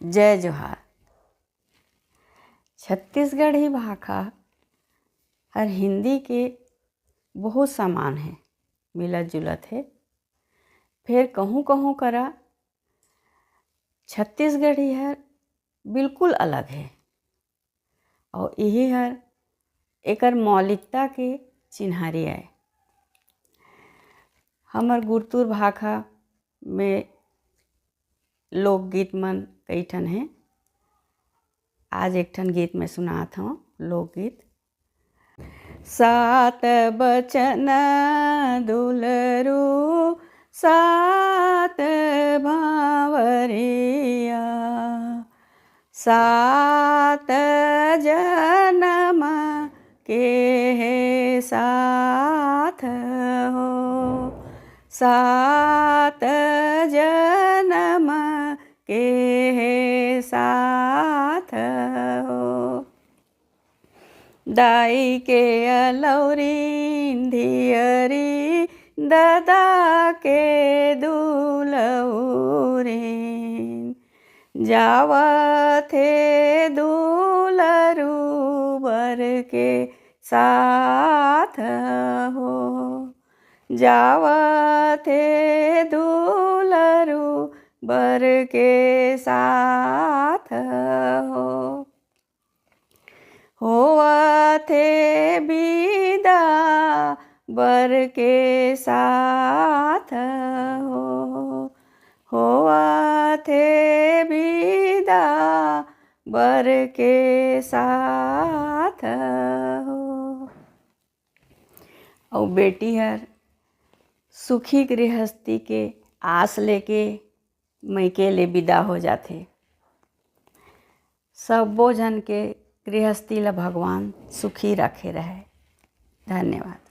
जय जोहार। छत्तीसगढ़ी भाषा और हिंदी के बहुत समान है, मिलत जुलत है। फिर कहूँ कहूँ करा छत्तीसगढ़ी है बिल्कुल अलग है और यही है एकर मौलिकता के चिन्हारी है। हमर गुरतुर भाषा में लोकगीत मन कई ठन हैं। आज एक ठन गीत में सुनात हूँ लोकगीत। सात बचन दुलरू सात भावरिया, सात जन्म के है साथ हो, सात जन्म के है साथ हो। दाई के अलौरी धियरी ददा के दुलौरी, जावत है दुलरू बर के साथ हो, जावत है दुलरू बर के साथ हो। होवथे विदा बर के साथ हो, होवथे विदा बर के साथ हो। और बेटी हर सुखी गृहस्थी के आस लेके मैके ले विदा हो जाथे। सबो जन के गृहस्थी ला भगवान सुखी रखे रहे। धन्यवाद।